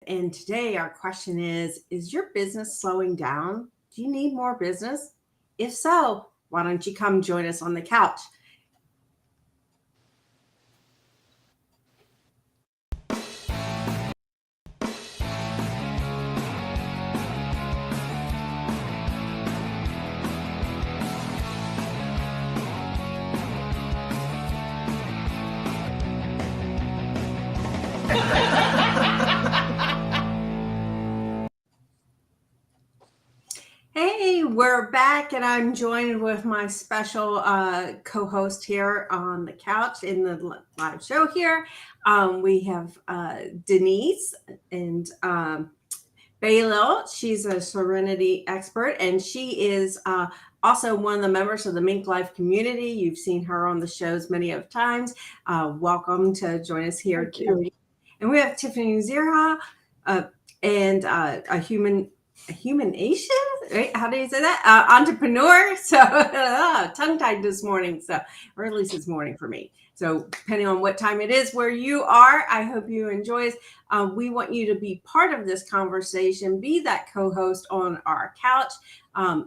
And today our question is your business slowing down? Do you need more business? If so, why don't you come join us on the couch? Hey, we're back, and I'm joined with my special co-host here on the couch in the live show here. We have Denise and Baylil. She's a Serenity expert, and she is also one of the members of the MinkLife community. You've seen her on the shows many of times. Welcome to join us here. Thank you. And we have Tiffany Zehara and a human Asian, right? How do you say that? Entrepreneur. So tongue-tied this morning. So, or at least it's morning for me. So depending on what time it is where you are, I hope you enjoy it. We want you to be part of this conversation, be that co-host on our couch.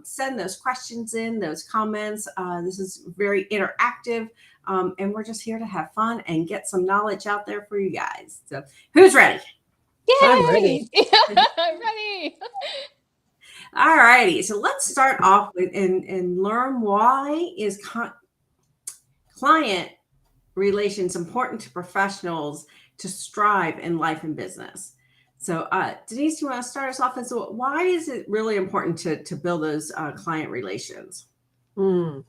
Send those questions in, those comments. This is very interactive. And we're just here to have fun and get some knowledge out there for you guys. So who's ready? Yay! I'm ready. I'm ready. All righty. So let's start off with and learn why is client relations important to professionals to strive in life and business. So Denise, you want to start us off? And so why is it really important to build those client relations? Well,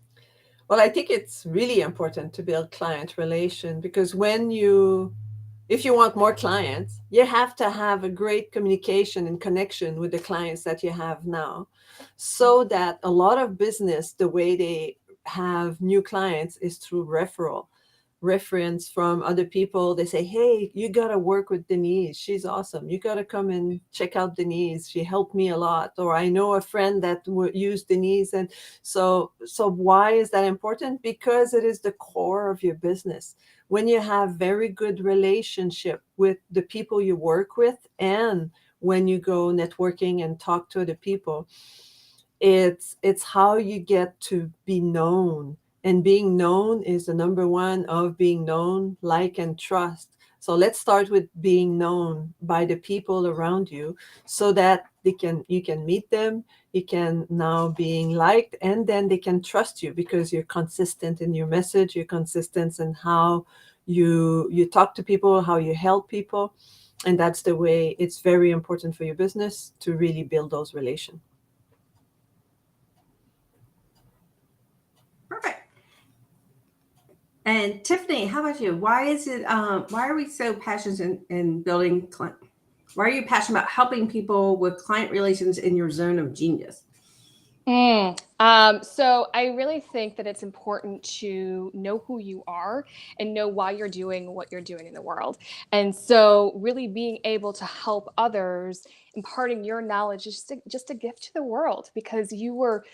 I think it's really important to build client relation because if you want more clients, you have to have a great communication and connection with the clients that you have now, so that a lot of business, the way they have new clients is through reference from other people. They say, hey, you got to work with Denise. She's awesome. You got to come and check out Denise. She helped me a lot. Or I know a friend that used Denise. And so why is that important? Because it is the core of your business. When you have very good relationship with the people you work with, and when you go networking and talk to other people, it's how you get to be known. And being known is the number one of being known, like, and trust. So let's start with being known by the people around you so that you can meet them, you can now being liked, and then they can trust you because you're consistent in your message, you're consistent in how you talk to people, how you help people. And that's the way it's very important for your business to really build those relations. Perfect. And Tiffany, how about you? Why are we so passionate in building client? Why are you passionate about helping people with client relations in your zone of genius? So I really think that it's important to know who you are and know why you're doing what you're doing in the world. And so really being able to help others, imparting your knowledge is just a gift to the world, because you were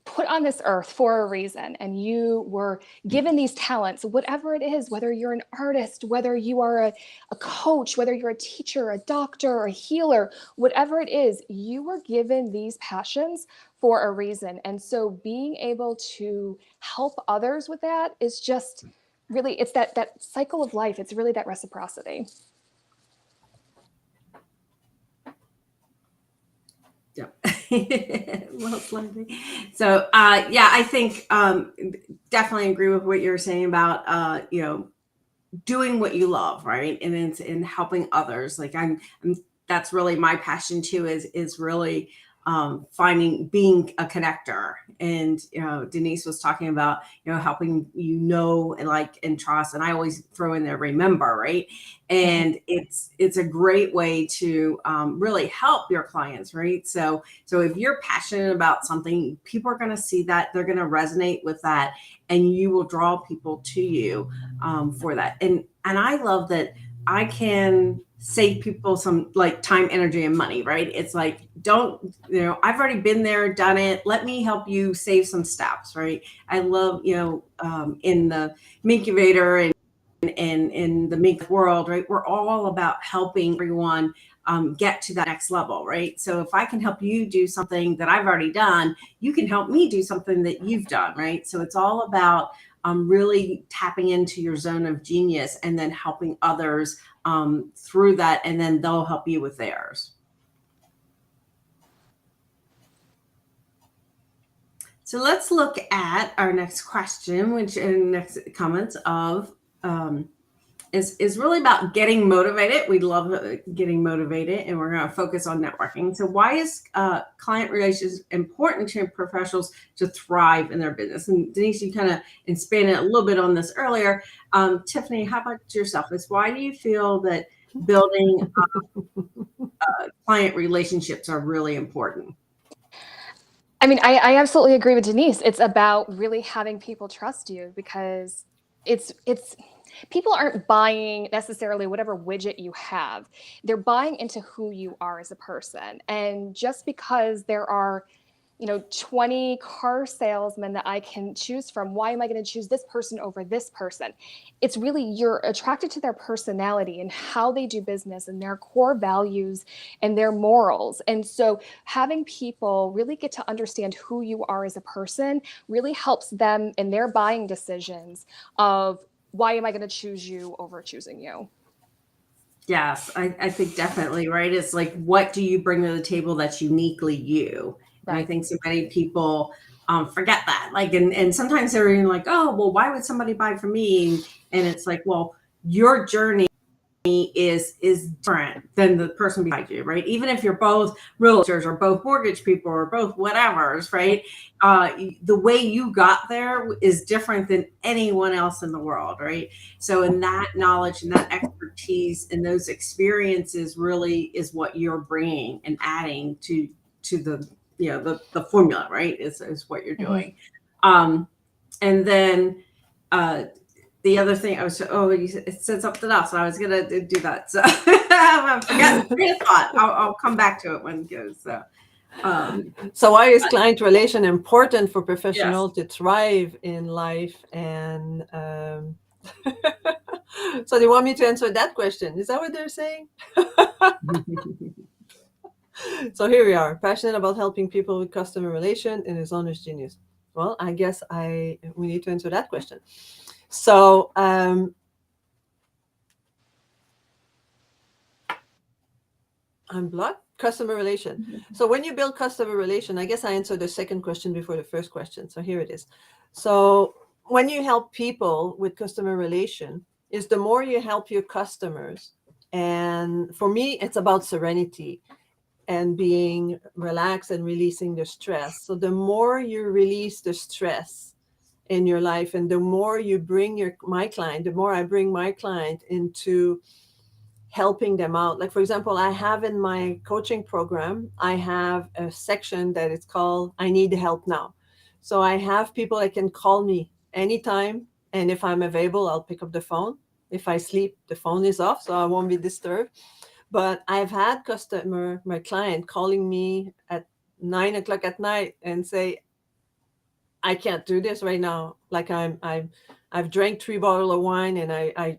put on this earth for a reason, and you were given these talents, whatever it is, whether you're an artist, whether you are a coach, whether you're a teacher, a doctor, or a healer, whatever it is, you were given these passions for a reason. And so being able to help others with that is just really, it's that cycle of life. It's really that reciprocity. Well, so I think definitely agree with what you're saying about doing what you love, right? And it's in helping others. Like that's really my passion too, is really being a connector. And Denise was talking about helping and like and trust, and I always throw in there remember, right? And it's a great way to really help your clients, right? So if you're passionate about something, people are going to see that, they're going to resonate with that, and you will draw people to you for that. And I love that I can save people some like time, energy, and money, right? It's like, I've already been there, done it. Let me help you save some steps, right? I love, in the Minkuvator and in the Mink world, right? We're all about helping everyone get to that next level, right? So if I can help you do something that I've already done, you can help me do something that you've done, right? So it's all about really tapping into your zone of genius and then helping others through that, and then they'll help you with theirs. So let's look at our next question, which in next comments of is really about getting motivated. We love getting motivated, and we're going to focus on networking. So why is client relations important to professionals to thrive in their business? And Denise, you kind of expanded a little bit on this earlier. Tiffany, how about yourself? Why do you feel that building client relationships are really important? I mean, I absolutely agree with Denise. It's about really having people trust you, because it's people aren't buying necessarily whatever widget you have. They're buying into who you are as a person. And just because there are 20 car salesmen that I can choose from, why am I going to choose this person over this person? It's really, you're attracted to their personality and how they do business and their core values and their morals. And so having people really get to understand who you are as a person really helps them in their buying decisions of, why am I going to choose you over choosing you? Yes, I think definitely, right? It's like, what do you bring to the table that's uniquely you? And I think so many people forget that. Like, and sometimes they're even like, oh, well, why would somebody buy from me? And it's like, well, your journey is different than the person behind you, right? Even if you're both realtors or both mortgage people or both whatevers, right? The way you got there is different than anyone else in the world, right? So in that knowledge and that expertise and those experiences really is what you're bringing and adding to the the formula, right? Is what you're doing. And then the other thing I was, it said something else, and I was gonna do that. So I forgot the thought. I'll come back to it when it goes. So why is client relation important for professionals yes. to thrive in life? And so they want me to answer that question. Is that what they're saying? So here we are, passionate about helping people with customer relation and his owner's genius. Well, I guess we need to answer that question. So I'm blocked. Customer relation. So when you build customer relation, I guess I answered the second question before the first question. So here it is. So when you help people with customer relation, is the more you help your customers. And for me, it's about serenity and being relaxed and releasing the stress. So the more you release the stress in your life, and the more you bring my client, the more I bring my client into helping them out. Like, for example, I have in my coaching program, I have a section that is called I Need Help Now. So I have people that can call me anytime, and if I'm available, I'll pick up the phone. If I sleep, the phone is off, so I won't be disturbed. But I've had my client calling me at 9 o'clock at night and say, I can't do this right now. Like I've drank 3 bottles of wine and I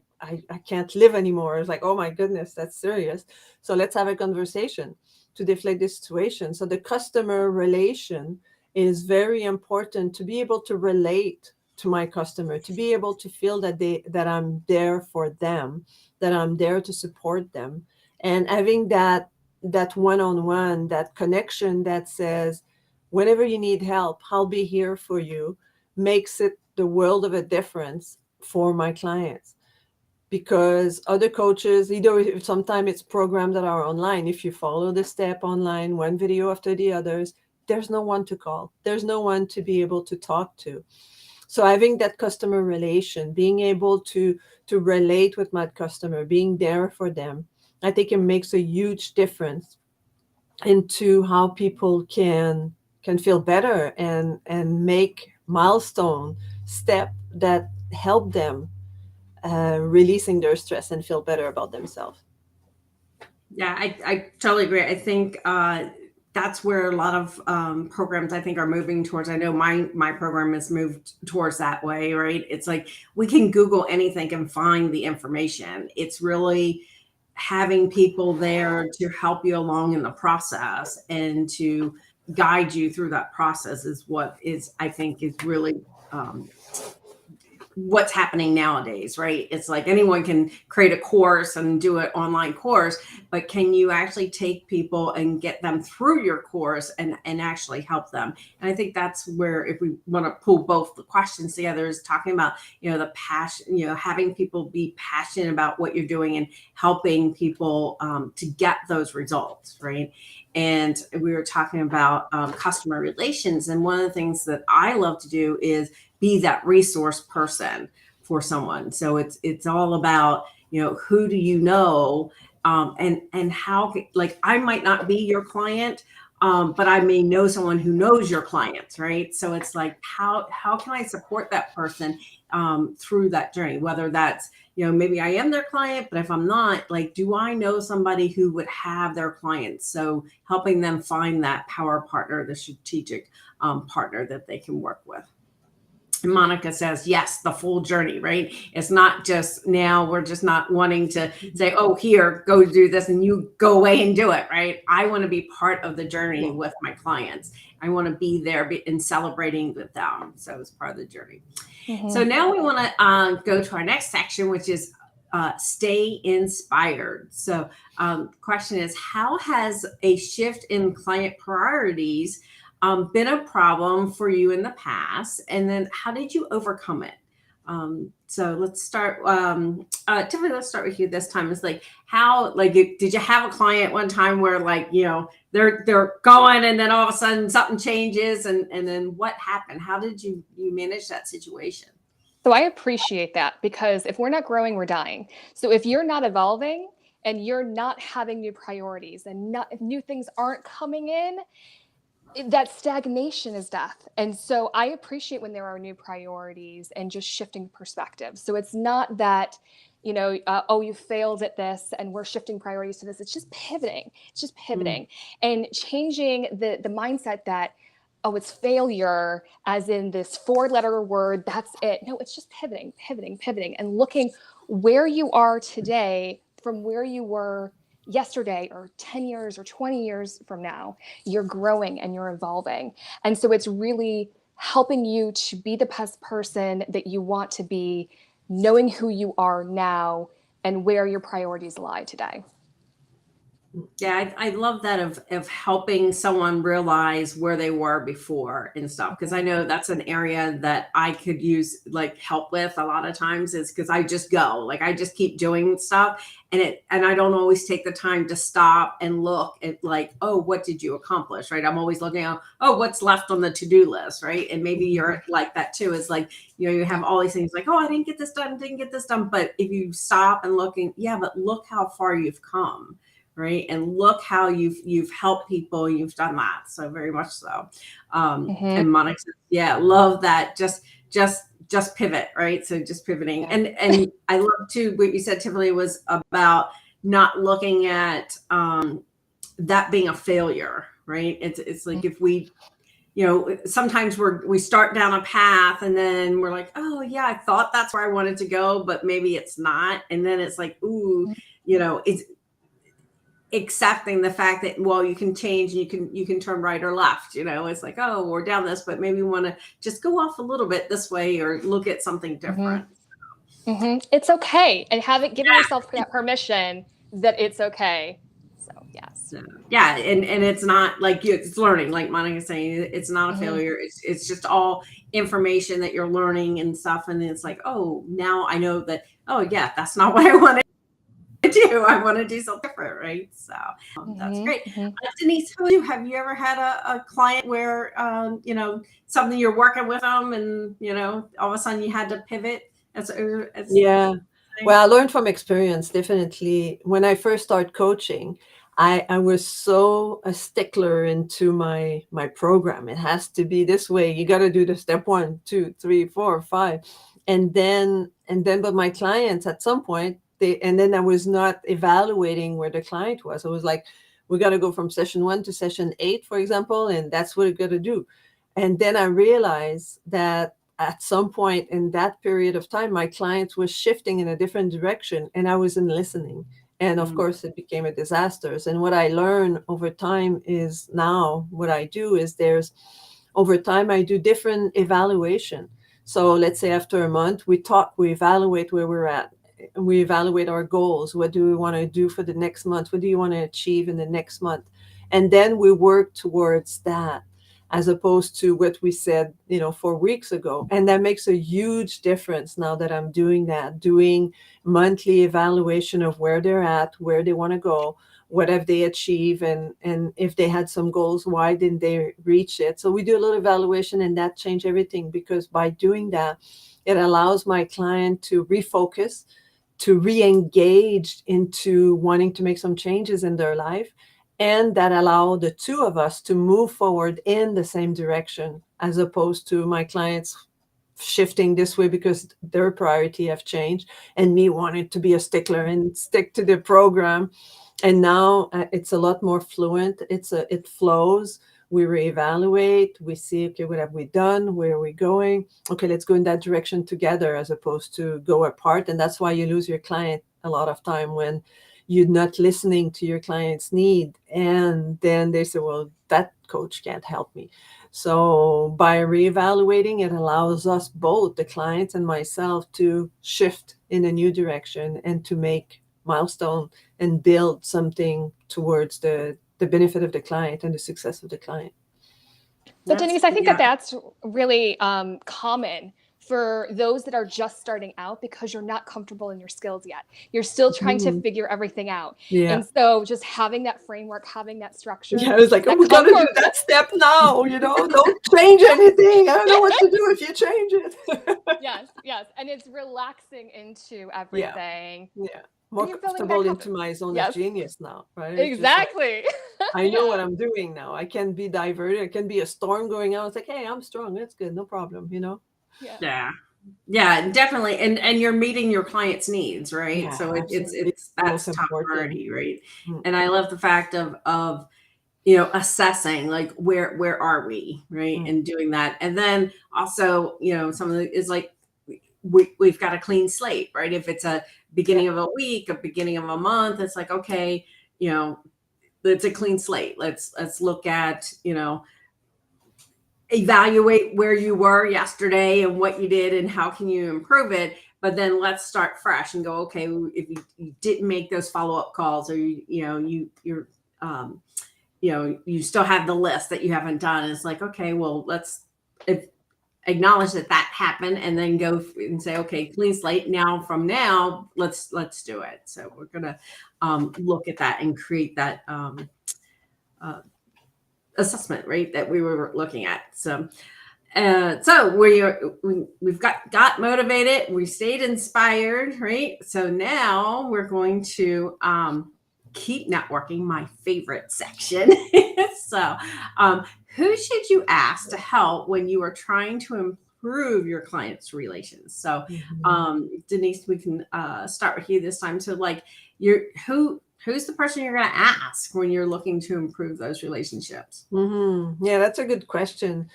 can't live anymore. It's like, oh my goodness, that's serious. So let's have a conversation to deflate this situation. So the customer relation is very important, to be able to relate to my customer, to be able to feel that I'm there for them, that I'm there to support them. And having that one-on-one, that connection that says, whenever you need help, I'll be here for you, makes it the world of a difference for my clients. Because other coaches, sometimes it's programs that are online. If you follow the step online, one video after the others, there's no one to call. There's no one to be able to talk to. So having that customer relation, being able to relate with my customer, being there for them, I think it makes a huge difference into how people can feel better and make milestone step that help them releasing their stress and feel better about themselves. Yeah, I totally agree. I think that's where a lot of programs I think are moving towards. I know my program has moved towards that way, right? It's like we can Google anything and find the information. It's really having people there to help you along in the process and to guide you through that process is what is, I think, is really what's happening nowadays, right? It's like anyone can create a course and do an online course, but can you actually take people and get them through your course and actually help them? And I think that's where, if we want to pull both the questions together, is talking about, the passion, having people be passionate about what you're doing and helping people to get those results, right? And we were talking about customer relations. And one of the things that I love to do is be that resource person for someone. So it's all about, who do you know, and how, like, I might not be your client, but I may know someone who knows your clients, right? So it's like, how can I support that person through that journey? Whether that's, maybe I am their client, but if I'm not, like, do I know somebody who would have their clients? So helping them find that power partner, the strategic partner that they can work with. And Monica says, yes, the full journey, right? It's not just now, we're just not wanting to say, oh, here, go do this and you go away and do it, right? I want to be part of the journey with my clients. I want to be there and celebrating with them. So it's part of the journey. Mm-hmm. So now we want to go to our next section, which is stay inspired. So question is, how has a shift in client priorities been a problem for you in the past? And then how did you overcome it? So let's start, Tiffany, let's start with you this time. It's like, how, like, did you have a client one time where, like, they're going and then all of a sudden something changes, and then what happened? How did you manage that situation? So I appreciate that, because if we're not growing, we're dying. So if you're not evolving and you're not having new priorities and if new things aren't coming in, that stagnation is death. And so I appreciate when there are new priorities and just shifting perspective. So it's not that, oh, you failed at this and we're shifting priorities to this. It's just pivoting. And changing the mindset that, oh, it's failure as in this 4-letter word, that's it. No, it's just pivoting, and looking where you are today from where you were yesterday, or 10 years or 20 years from now. You're growing and you're evolving. And so it's really helping you to be the best person that you want to be, knowing who you are now and where your priorities lie today. Yeah, I love that of helping someone realize where they were before and stuff, because I know that's an area that I could use, like, help with a lot of times, is because I just go, like, I just keep doing stuff, and I don't always take the time to stop and look at, like, oh, what did you accomplish, right? I'm always looking at, oh, what's left on the to-do list, right? And maybe you're like that too. Is like, you have all these things like, oh, I didn't get this done. But if you stop and looking, yeah, but look how far you've come. Right. And look how you've helped people. You've done that. So very much so. And Monica says, yeah, love that. Just pivot. Right. So just pivoting. And I love too what you said, Tiffany, was about not looking at that being a failure. Right. It's like, if we, sometimes we start down a path and then we're like, oh yeah, I thought that's where I wanted to go, but maybe it's not. And then it's like, ooh, it's accepting the fact that, well, you can change and you can turn right or left. It's like, oh, we're down this, but maybe we want to just go off a little bit this way or look at something different. It's okay. And giving yourself that permission that it's okay. So yes. Yeah. And it's not like it's learning, like Monica's saying, it's not a failure. It's just all information that you're learning and stuff. And then it's like, oh, now I know that, oh yeah, that's not what I wanted to do. I want to do something different, right? So that's great. Denise, have you ever had a client where something you're working with them and all of a sudden you had to pivot? Yeah. Well, I learned from experience, definitely. When I first started coaching, I was so a stickler into my program. It has to be this way. You got to do the step 1, 2, 3, 4, 5, and then but my clients at some point, and then I was not evaluating where the client was. I was like, we got to go from session 1 to session 8, for example, and that's what we're going to do. And then I realized that at some point in that period of time, my clients were shifting in a different direction and I wasn't listening. And of course, it became a disaster. And what I learned over time is now what I do is over time, I do different evaluation. So let's say after a month, we talk, we evaluate where we're at. We evaluate our goals. What do we want to do for the next month? What do you want to achieve in the next month? And then we work towards that, as opposed to what we said, 4 weeks ago. And that makes a huge difference now that I'm doing that, doing monthly evaluation of where they're at, where they want to go, what have they achieved, and if they had some goals, why didn't they reach it? So we do a little evaluation, and that changed everything, because by doing that, it allows my client to refocus, to re-engage into wanting to make some changes in their life, and that allow the two of us to move forward in the same direction, as opposed to my clients shifting this way because their priority have changed and me wanting to be a stickler and stick to the program. And now it's a lot more fluent. It flows. We reevaluate. We see, okay, what have we done? Where are we going? Okay, let's go in that direction together, as opposed to go apart. And that's why you lose your client a lot of time, when you're not listening to your client's need. And then they say, well, that coach can't help me. So by reevaluating, it allows us both, the clients and myself, to shift in a new direction and to make milestone and build something towards the benefit of the client and the success of the client. So Denise, I think that's really common for those that are just starting out, because you're not comfortable in your skills yet. You're still trying to figure everything out. Yeah. And so just having that framework, having that structure. Yeah, I was like, oh, we got to do that step now, don't change anything. I don't know what to do if you change it. Yes. And it's relaxing into everything. Yeah. More comfortable into my zone of genius now, right? Exactly. Like, I know what I'm doing now. I can be diverted. It can be a storm going on. It's like, hey, I'm strong. That's good. No problem, Yeah, definitely. And you're meeting your client's needs, right? Yeah, so it's that's top priority, right? And I love the fact of assessing, like, where are we, right? And doing that. And then also, some of it is like, we've got a clean slate, right? If it's a beginning of a week, a beginning of a month, it's like, okay, it's a clean slate. Let's look at, evaluate where you were yesterday and what you did and how can you improve it. But then let's start fresh and go, okay, if you didn't make those follow-up calls, or you still have the list that you haven't done. It's like, okay, well, let's acknowledge that happened, and then go and say, okay, clean slate. From now, let's do it. So we're going to look at that and create that assessment, right, that we were looking at. So we've got motivated, we stayed inspired, right? So now we're going to keep networking, my favorite section. So who should you ask to help when you are trying to improve your clients' relations? So Denise, we can start with you this time. So like, who's the person you're going to ask when you're looking to improve those relationships? Yeah, that's a good question,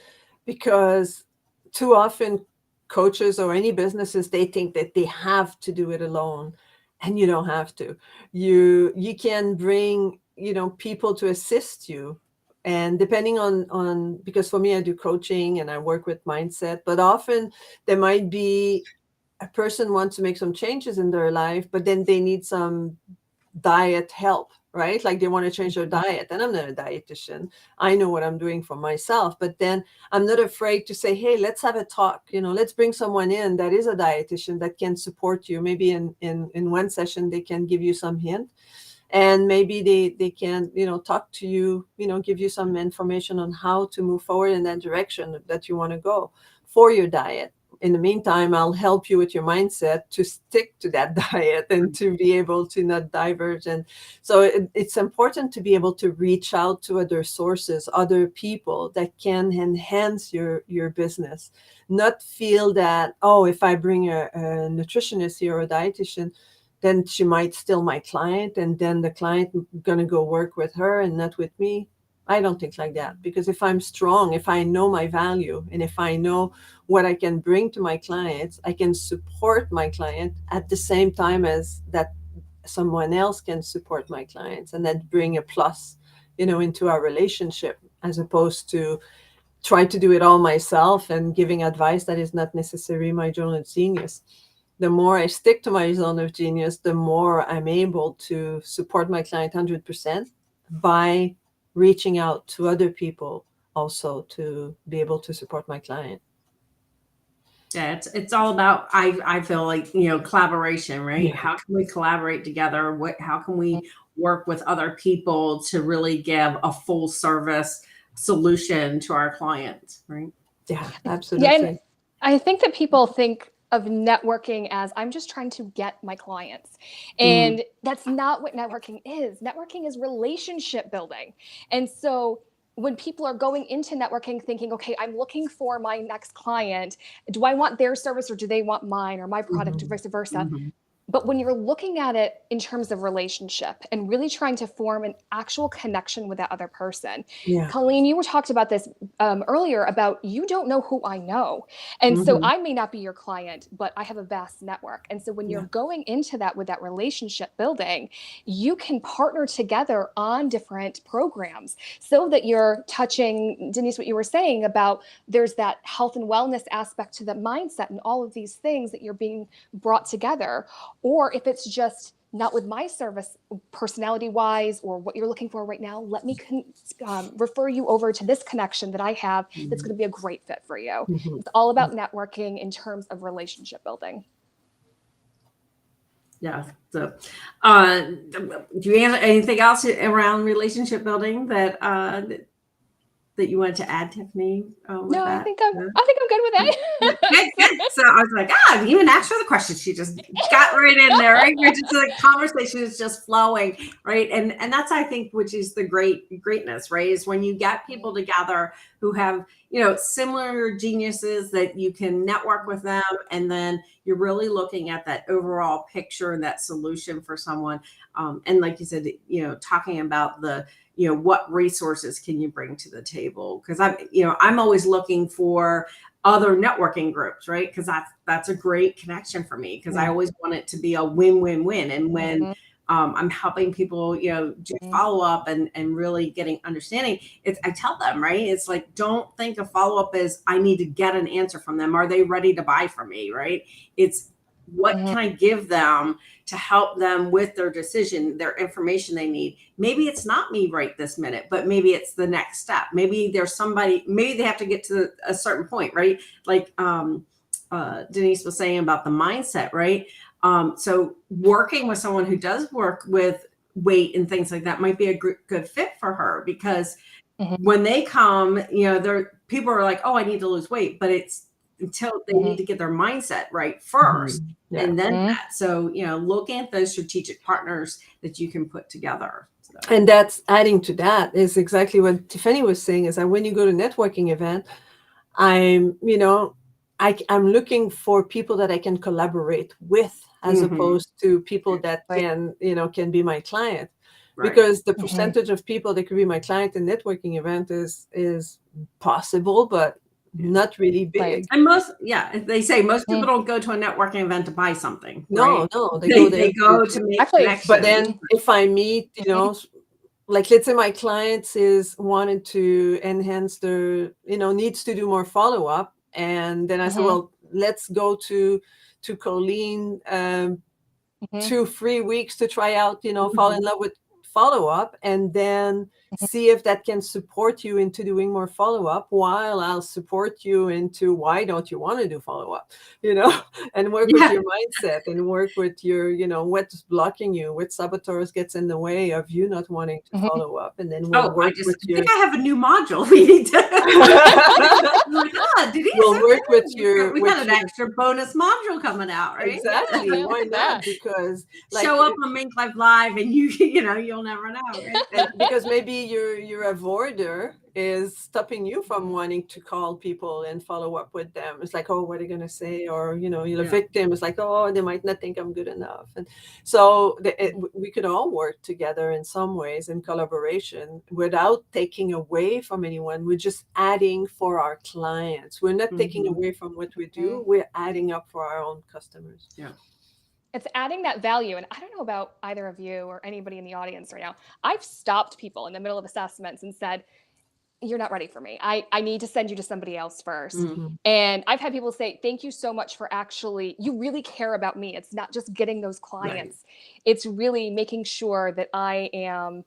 because too often coaches or any businesses, they think that they have to do it alone, and you don't have to. You can bring, people to assist you. And depending on, because for me, I do coaching and I work with mindset, but often there might be a person wants to make some changes in their life, but then they need some diet help, right? Like they want to change their diet. And I'm not a dietitian. I know what I'm doing for myself, but then I'm not afraid to say, hey, let's have a talk. Let's bring someone in that is a dietitian that can support you. Maybe in one session, they can give you some hint, and maybe they can, talk to you, give you some information on how to move forward in that direction that you want to go for your diet. In the meantime, I'll help you with your mindset to stick to that diet and to be able to not diverge. And so it's important to be able to reach out to other sources, other people that can enhance your business. Not feel that, oh, if I bring a nutritionist here or a dietitian, then she might steal my client, and then the client going to go work with her and not with me. I don't think like that, because if I'm strong, if I know my value, and if I know what I can bring to my clients, I can support my client at the same time as that someone else can support my clients, and that bring a plus, into our relationship, as opposed to try to do it all myself and giving advice that is not necessarily my zone of genius. The more I stick to my zone of genius, the more I'm able to support my client 100% by reaching out to other people also to be able to support my client. Yeah, it's all about, I feel like, collaboration, right? Yeah. How can we collaborate together? How can we work with other people to really give a full service solution to our clients, right? Yeah, absolutely. Yeah, and I think that people think of networking as I'm just trying to get my clients. And that's not what networking is. Networking is relationship building. And so when people are going into networking thinking, okay, I'm looking for my next client, do I want their service or do they want mine or my product or vice versa? But when you're looking at it in terms of relationship and really trying to form an actual connection with that other person, Yeah. Colleen, you were talked about this earlier about you don't know who I know. And so I may not be your client, but I have a vast network. And so when you're going into that with that relationship building, you can partner together on different programs so that you're touching, Denise, what you were saying about there's that health and wellness aspect to the mindset and all of these things that you're being brought together. Or if it's just not with my service personality wise or what you're looking for right now, let me refer you over to this connection that I have that's going to be a great fit for you. It's all about networking in terms of relationship building. Yeah. So, do you have anything else around relationship building that you wanted to add, Tiffany? No, I think I'm good with it. Good. So I was like, I even asked her the question. She just got right in there, right? You're just, the conversation is just flowing, right? And that's, I think, which is the greatness, right? Is when you get people together who have, similar geniuses, that you can network with them, and then you're really looking at that overall picture and that solution for someone. And like you said, talking about the, what resources can you bring to the table? Because I'm always looking for other networking groups, right? Because that's a great connection for me, because I always want it to be a win-win-win. And when I'm helping people, do follow-up and really getting understanding, I tell them, right? It's like, don't think of follow-up as I need to get an answer from them. Are they ready to buy from me, right? It's what can I give them to help them with their decision, their information they need. Maybe it's not me right this minute, but maybe it's the next step. Maybe there's somebody, maybe they have to get to a certain point, right? Like Denise was saying about the mindset, right? So working with someone who does work with weight and things like that might be a good fit for her, because when they come, people are like, oh, I need to lose weight, but it's until they need to get their mindset right first. And then that. So, looking at those strategic partners that you can put together. So. And that's adding to that is exactly what Tiffany was saying, is that when you go to networking event, I'm looking for people that I can collaborate with, as opposed to people that can be my client. Right. Because the percentage of people that could be my client in networking event is possible, but not really big. Right. And they say most people don't go to a networking event to buy something. No, right? They go to make connections. But then if I meet, like let's say my clients is wanted to enhance their, needs to do more follow-up. And then I said, well, let's go to Colleen 2-3 weeks to try out, fall in love with follow-up, and then see if that can support you into doing more follow-up, while I'll support you into why don't you want to do follow-up, and work with your mindset, and work with your, what's blocking you, what saboteurs gets in the way of you not wanting to follow up. And then we'll work with your... I think I have a new module we need to... We'll work with your... We got an extra bonus module coming out, right? Exactly. Why not? Because show up on MinkLife Live, and you'll never know. Right? And because maybe your avoider is stopping you from wanting to call people and follow up with them. It's like, oh, what are you gonna say? Or you're the victim. It's like, oh, they might not think I'm good enough. And so we could all work together in some ways in collaboration without taking away from anyone. We're just adding for our clients. We're not taking away from what we do. We're adding up for our own customers. Yeah. It's adding that value. And I don't know about either of you or anybody in the audience right now. I've stopped people in the middle of assessments and said, you're not ready for me. I need to send you to somebody else first. And I've had people say, thank you so much for you really care about me. It's not just getting those clients. Right. It's really making sure that I am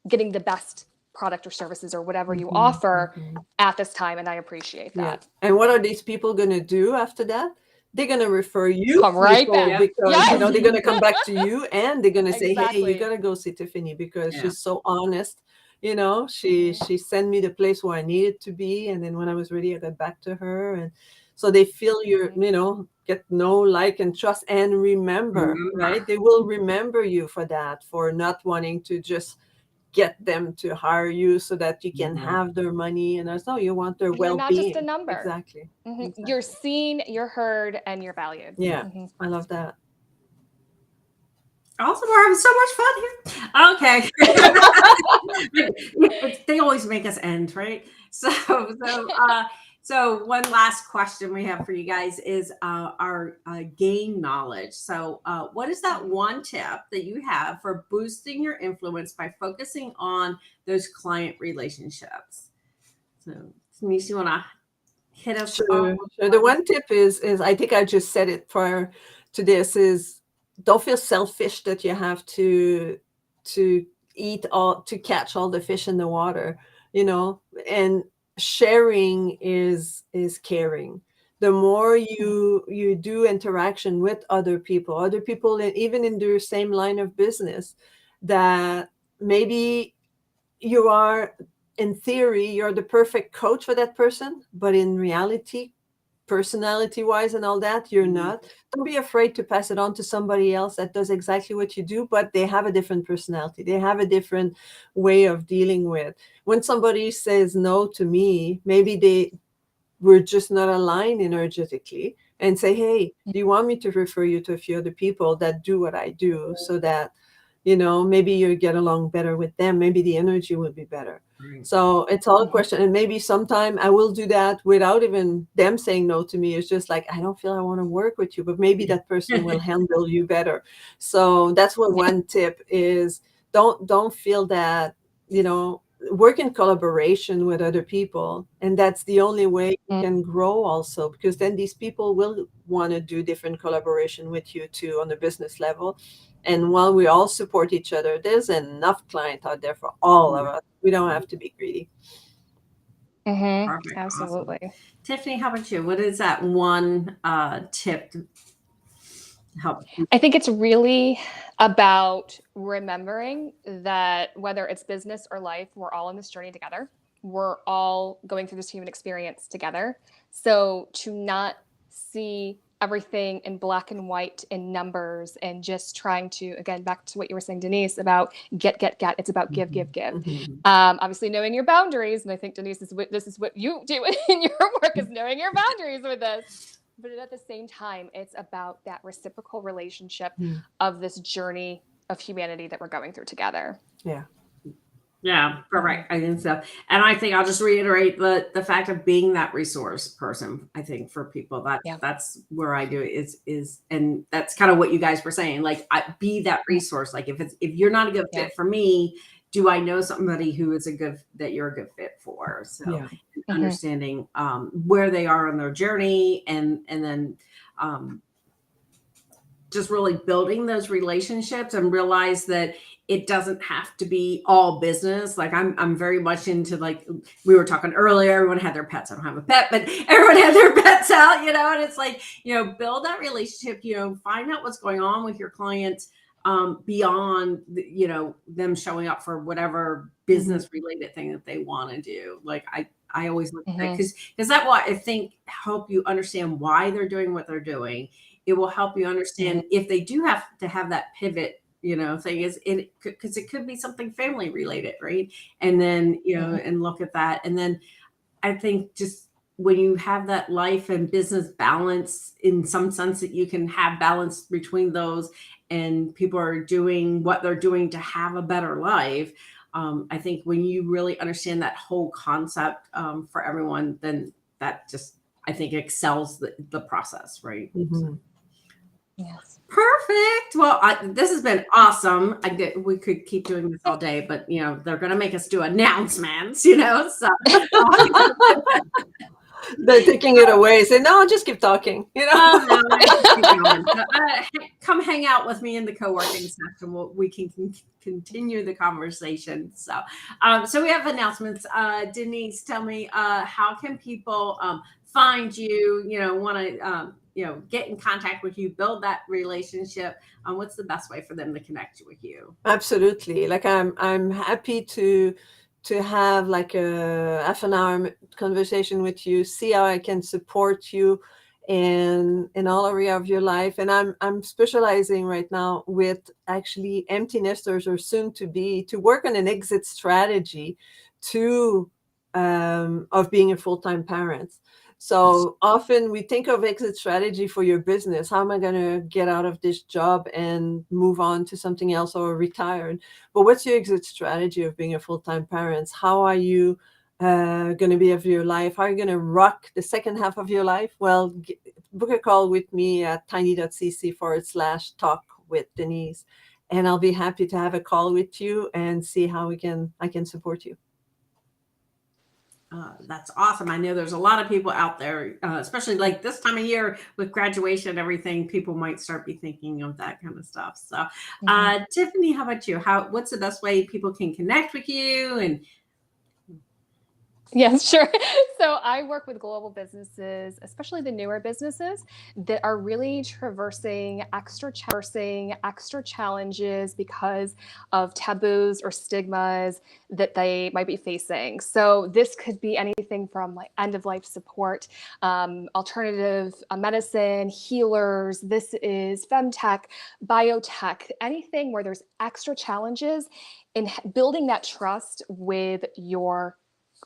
getting the best product or services or whatever you offer at this time. And I appreciate that. Yeah. And what are these people going to do after that? They're going to refer you come right back because they're going to come back to you and they're going to say, hey, you got to go see Tiffany because she's so honest. She sent me the place where I needed to be, and then when I was ready, I got back to her, and so they feel get know, like, and trust, and remember, right? They will remember you for that, for not wanting to just get them to hire you so that you can have their money, and you want their well-being. You're not just a number. Exactly. You're seen, you're heard, and you're valued. Yeah, I love that. Awesome, we're having so much fun here. Okay. They always make us end, right? So one last question we have for you guys is our gain knowledge. So what is that one tip that you have for boosting your influence by focusing on those client relationships? So Denise, you want to hit us? Sure. The one tip is I think I just said it prior to this, is don't feel selfish that you have to catch all the fish in the water, and sharing is caring. The more you do interaction with other people, even in their same line of business, that maybe you are, in theory, you're the perfect coach for that person, but in reality, personality wise and all that, you're not. Don't be afraid to pass it on to somebody else that does exactly what you do, but they have a different personality. They have a different way of dealing with. When somebody says no to me, maybe they were just not aligned energetically, and say, hey, do you want me to refer you to a few other people that do what I do, so that maybe you get along better with them, maybe the energy will be better. So it's all a question. And maybe sometime I will do that without even them saying no to me. It's just like, I don't feel I want to work with you, but maybe that person will handle you better. So that's what one tip is. Don't feel that, work in collaboration with other people. And that's the only way you can grow also, because then these people will want to do different collaboration with you too on the business level. And while we all support each other, there's enough client out there for all of us. We don't have to be greedy. Perfect. Absolutely. Awesome. Tiffany, how about you? What is that one tip to help? I think it's really about remembering that whether it's business or life, we're all on this journey together. We're all going through this human experience together. So to not see everything in black and white in numbers and just trying to, again, back to what you were saying, Denise, about get. It's about give. Obviously knowing your boundaries. And I think, Denise, this is what you do in your work, is knowing your boundaries with this. But at the same time, it's about that reciprocal relationship of this journey of humanity that we're going through together. Yeah, correct. I think so. And I think I'll just reiterate the fact of being that resource person. I think for people, that's where I do it is, and that's kind of what you guys were saying. Like, be that resource. Like, if you're not a good fit for me, do I know somebody who is that you're a good fit for? So understanding where they are on their journey, and then just really building those relationships, and realize that it doesn't have to be all business. Like I'm very much into, like we were talking earlier, everyone had their pets. I don't have a pet, but everyone had their pets out, and it's like, build that relationship, find out what's going on with your clients beyond, them showing up for whatever business related thing that they want to do. Like I always look at that, because that will, I think, help you understand why they're doing what they're doing. It will help you understand if they do have to have that pivot thing is it, because it could be something family related, right? And then, and look at that. And then I think just when you have that life and business balance, in some sense that you can have balance between those, and people are doing what they're doing to have a better life. I think when you really understand that whole concept for everyone, then that just, I think, excels the process, right? Mm-hmm. Yes. Perfect. Well, this has been awesome. We could keep doing this all day, but they're going to make us do announcements, so They're taking it away. Say, no, just keep talking. no, I just keep going. Come hang out with me in the co-working section. We can continue the conversation. So we have announcements. Denise, tell me, how can people find you? Want to get in contact with you, build that relationship. What's the best way for them to connect with you? Absolutely. Like I'm happy to have like a half an hour conversation with you, see how I can support you in all area of your life. And I'm specializing right now with actually empty nesters, or soon to be, to work on an exit strategy of being a full-time parent. So often we think of exit strategy for your business. How am I going to get out of this job and move on to something else or retire? But what's your exit strategy of being a full-time parent? How are you going to be of your life? How are you going to rock the second half of your life? Well, book a call with me at tiny.cc/talk with Denise, and I'll be happy to have a call with you and see how I can support you. That's awesome. I know there's a lot of people out there, especially like this time of year with graduation and everything, people might start be thinking of that kind of stuff. So, Tiffany, how about you? What's the best way people can connect with you? And Yes, sure. So I work with global businesses, especially the newer businesses that are really traversing extra challenges because of taboos or stigmas that they might be facing. So this could be anything from like end of life support, alternative medicine, healers. This is femtech, biotech, anything where there's extra challenges in building that trust with your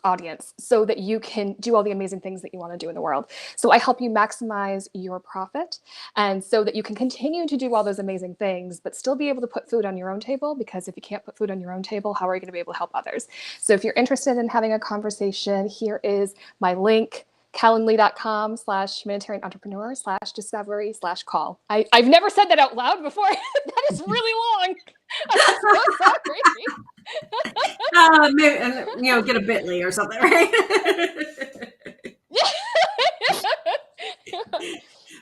audience so that you can do all the amazing things that you want to do in the world. So I help you maximize your profit, and so that you can continue to do all those amazing things, but still be able to put food on your own table, because if you can't put food on your own table, how are you going to be able to help others? So if you're interested in having a conversation, here is my link, calendly.com/humanitarian entrepreneur/discovery/call. I've never said that out loud before. That is really long. I'm so sorry. maybe, get a Bitly or something, right?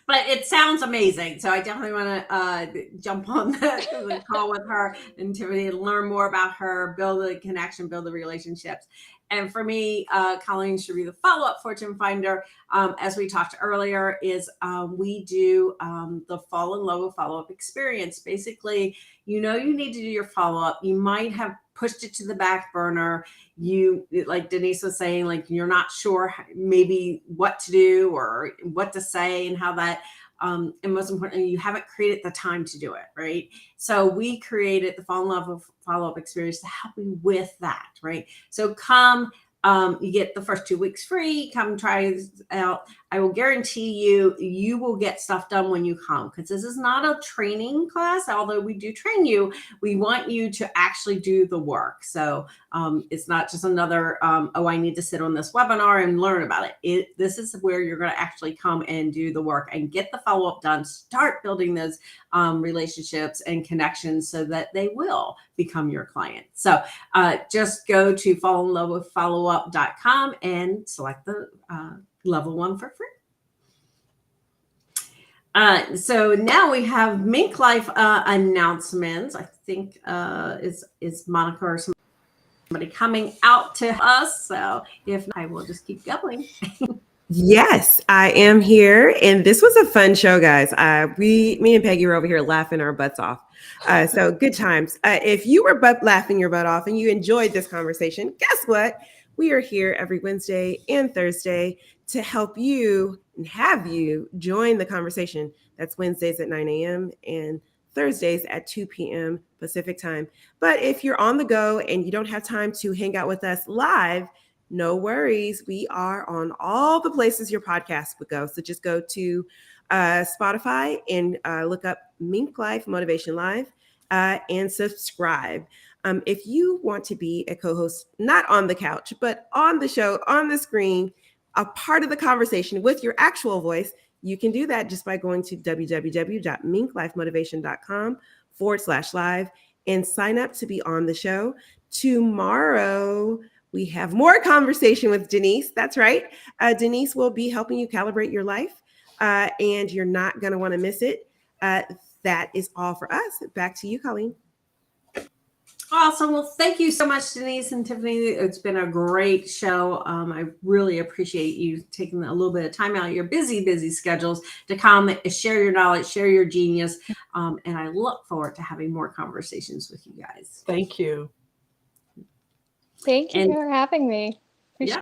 But it sounds amazing. So I definitely want to jump on the call with her and Tiffany, learn more about her, build the connection, build the relationships. And for me, Colleen should be the follow-up fortune finder. As we talked earlier, is we do the fall in love with follow-up experience. Basically, you need to do your follow-up. You might have pushed it to the back burner. You, like Denise was saying, like you're not sure maybe what to do or what to say and how that, and most importantly, you haven't created the time to do it, right? So we created the Fall in Love with Follow-Up experience to help you with that, right? So come, you get the first 2 weeks free. Come try it out. I will guarantee you will get stuff done when you come, because this is not a training class. Although we do train you, we want you to actually do the work. So it's not just another, I need to sit on this webinar and learn about it. This is where you're going to actually come and do the work and get the follow-up done. Start building those relationships and connections so that they will become your client. So just go to fallinlovewithfollowup.com and select the level 1 for free. So now we have MinkLife announcements. I think is Monica or somebody coming out to us. So if not, I will just keep going. Yes, I am here, and this was a fun show, guys. Me and Peggy were over here laughing our butts off. So good times. If you were laughing your butt off and you enjoyed this conversation, guess what? We are here every Wednesday and Thursday to help you and have you join the conversation. That's Wednesdays at 9 a.m. and Thursdays at 2 p.m. Pacific time. But if you're on the go and you don't have time to hang out with us live, no worries. We are on all the places your podcast would go. So just go to Spotify and look up MinkLife Motivation Live and subscribe. If you want to be a co-host, not on the couch, but on the show, on the screen, a part of the conversation with your actual voice, you can do that just by going to www.minklifemotivation.com/live and sign up to be on the show. Tomorrow, we have more conversation with Denise. That's right. Denise will be helping you calibrate your life, and you're not going to want to miss it. That is all for us. Back to you, Colleen. Awesome. Well, thank you so much, Denise and Tiffany. It's been a great show. I really appreciate you taking a little bit of time out of your busy schedules to come and share your knowledge, share your genius. And I look forward to having more conversations with you guys. Thank you. Thank you for having me. Appreciate